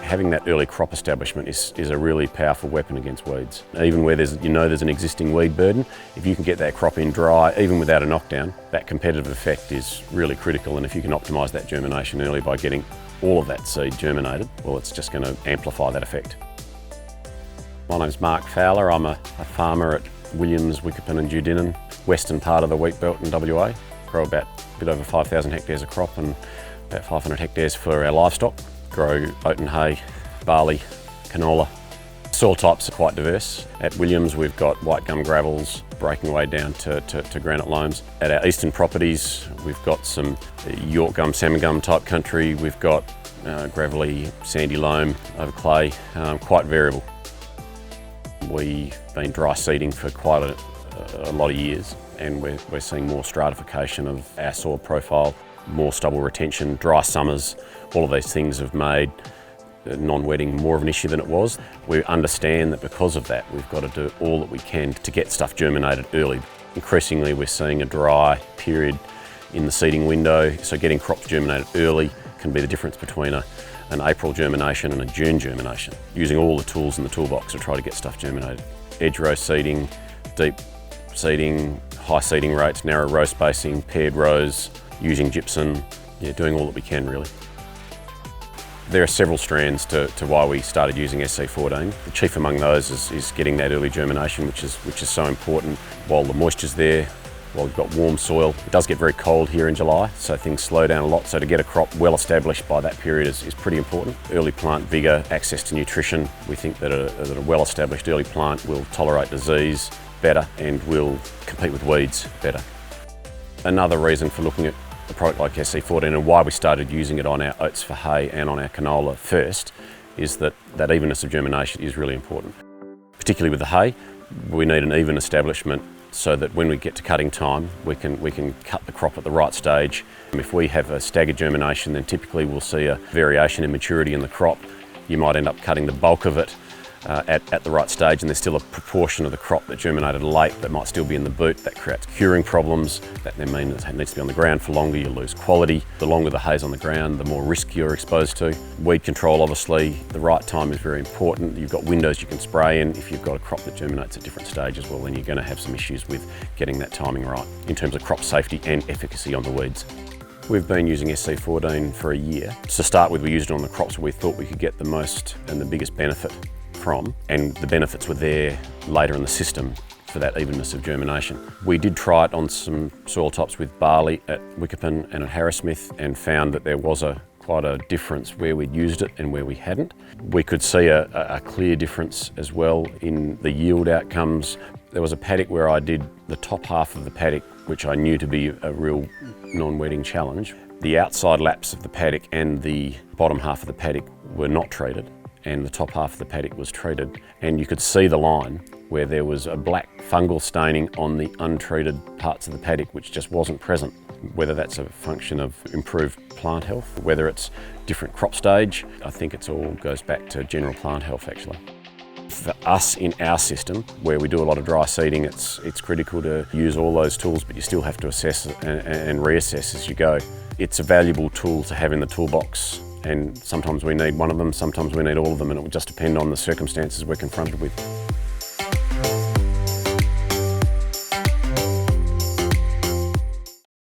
Having that early crop establishment is a really powerful weapon against weeds. Even where there's an existing weed burden, if you can get that crop in dry, even without a knockdown, that competitive effect is really critical, and if you can optimise that germination early by getting all of that seed germinated, well, it's just going to amplify that effect. My name's Mark Fowler. I'm a farmer at Williams, Wickerpin and Dudinan, western part of the wheat belt in WA. Grow about a bit over 5,000 hectares of crop and about 500 hectares for our livestock. Grow oat and hay, barley, canola. Soil types are quite diverse. At Williams we've got white gum gravels breaking way down to granite loams. At our eastern properties we've got some York gum, salmon gum type country. We've got gravelly sandy loam over clay, quite variable. We've been dry seeding for quite a lot of years, and we're seeing more stratification of our soil profile, more stubble retention, dry summers. All of these things have made non-wetting more of an issue than it was. We understand that because of that, we've got to do all that we can to get stuff germinated early. Increasingly, we're seeing a dry period in the seeding window, so getting crops germinated early can be the difference between an April germination and a June germination. Using all the tools in the toolbox to try to get stuff germinated. Edge row seeding, deep seeding, high seeding rates, narrow row spacing, paired rows, using gypsum, doing all that we can really. There are several strands to why we started using SE14. The chief among those is getting that early germination, which is so important while the moisture's there, while we've got warm soil. It does get very cold here in July, so things slow down a lot, so to get a crop well established by that period is pretty important. Early plant vigour, access to nutrition. We think that a well established early plant will tolerate disease better and will compete with weeds better. Another reason for looking at a product like SE14 and why we started using it on our oats for hay and on our canola first is that evenness of germination is really important. Particularly with the hay, we need an even establishment so that when we get to cutting time, we can cut the crop at the right stage. If we have a staggered germination, then typically we'll see a variation in maturity in the crop. You might end up cutting the bulk of it at the right stage, and there's still a proportion of the crop that germinated late that might still be in the boot. That creates curing problems. That then means it needs to be on the ground for longer, you lose quality. The longer the hay's on the ground, the more risk you're exposed to. Weed control, obviously, the right time is very important. You've got windows you can spray in. If you've got a crop that germinates at different stages, well, then you're going to have some issues with getting that timing right in terms of crop safety and efficacy on the weeds. We've been using SE14 for a year. To start with, we used it on the crops where we thought we could get the most and the biggest benefit from, and the benefits were there later in the system for that evenness of germination. We did try it on some soil types with barley at Wickerpin and at Harrismith and found that there was quite a difference where we'd used it and where we hadn't. We could see a clear difference as well in the yield outcomes. There was a paddock where I did the top half of the paddock, which I knew to be a real non-wetting challenge. The outside laps of the paddock and the bottom half of the paddock were not treated, and the top half of the paddock was treated, and you could see the line where there was a black fungal staining on the untreated parts of the paddock which just wasn't present. Whether that's a function of improved plant health, whether it's different crop stage, I think it all goes back to general plant health actually. For us in our system, where we do a lot of dry seeding, it's critical to use all those tools, but you still have to assess and reassess as you go. It's a valuable tool to have in the toolbox, and sometimes we need one of them, sometimes we need all of them, and it will just depend on the circumstances we're confronted with.